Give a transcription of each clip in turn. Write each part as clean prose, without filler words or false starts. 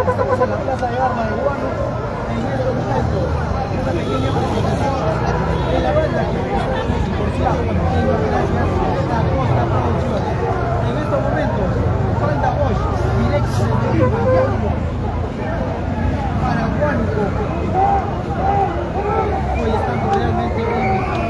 Estamos en la plaza de armas de Guano en estos momentos. Una pequeña presentación de la banda que está en gracias a Costa Producciones. En estos momentos, Banda Bosch, directo desde Guánuco para Guánuco. Hoy estamos realmente invitados.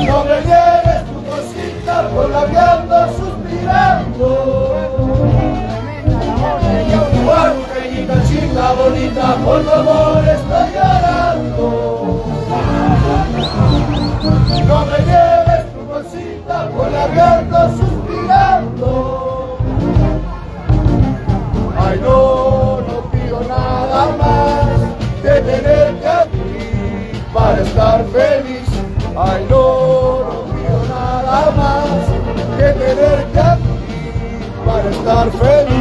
No me lleves tu cosita por la que ando suspirando. Pequeñita chica bonita, por tu amor estoy llorando. No me lleves tu cosita por la que ando suspirando. Ay no, no pido nada más de tenerte aquí para estar feliz. Ay no, no pido nada más que tenerte aquí para estar feliz.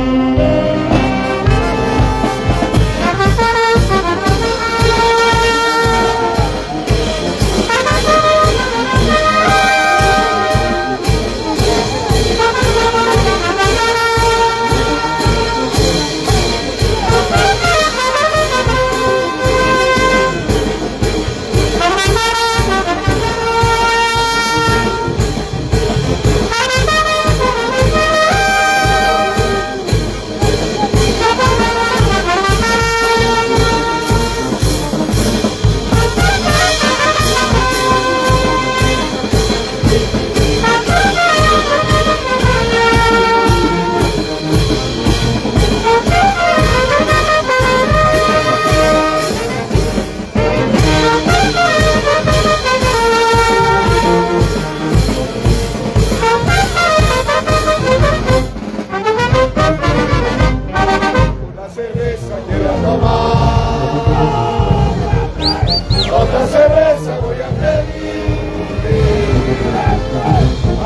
Otra cerveza voy a pedir,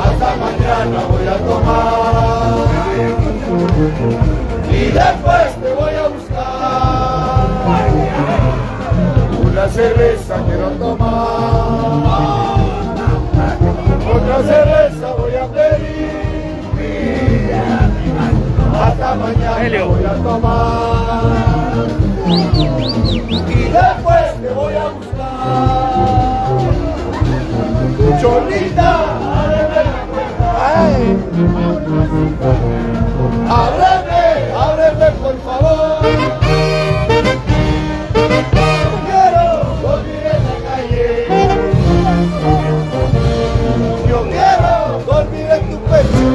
hasta mañana voy a tomar y después te voy a buscar. Una cerveza quiero tomar, otra cerveza voy a pedir, hasta mañana. mañana voy a tomar y después te voy a buscar. Cholita, ábreme por favor. Quiero dormir en la calle. Yo quiero dormir en tu pecho.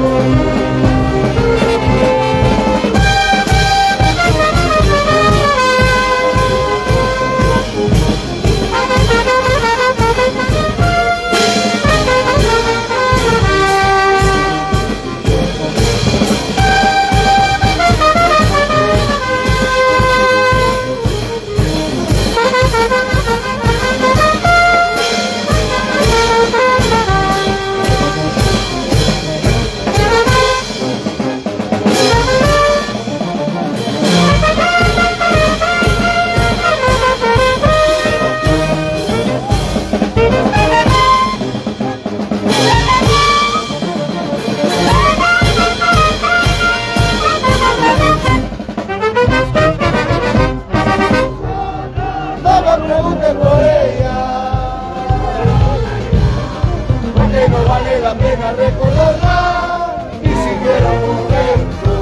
Recordarla ni siquiera un momento.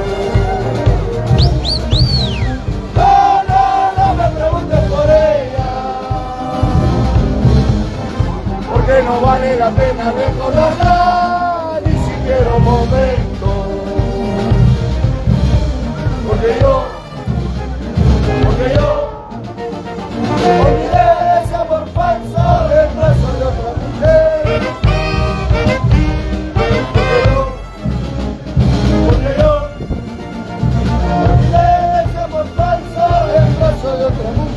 No me preguntes por ella, porque no vale la pena recordarla ni siquiera un momento. Porque yo olvidé ese amor falso del brazo de otra mujer. De otra mujer.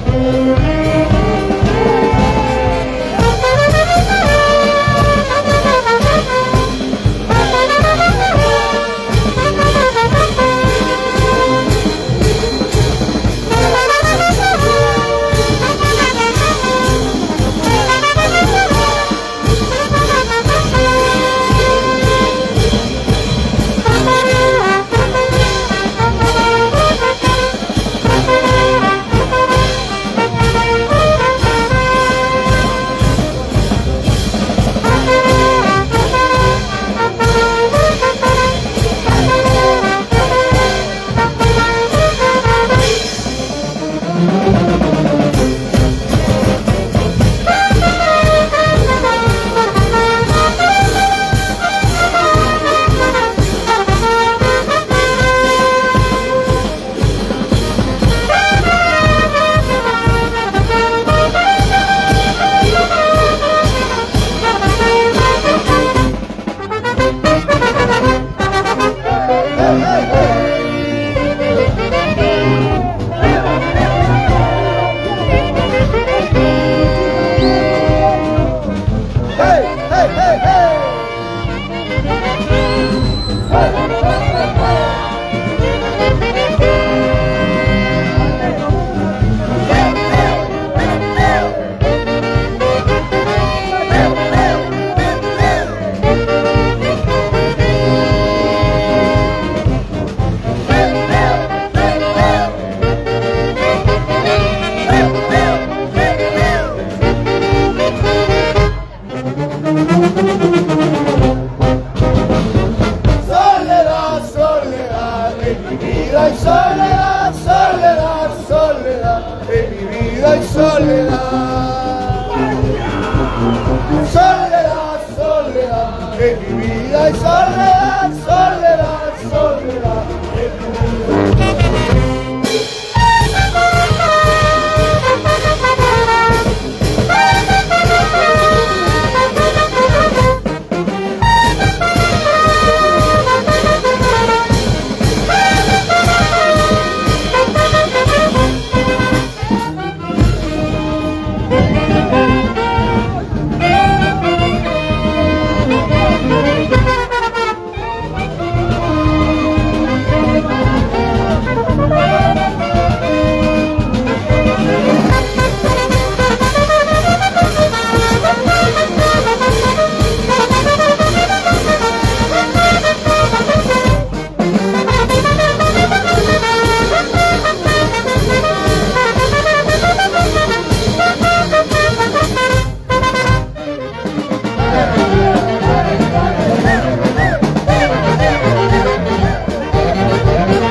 En mi vida hay soledad, soledad, soledad.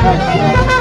Gracias.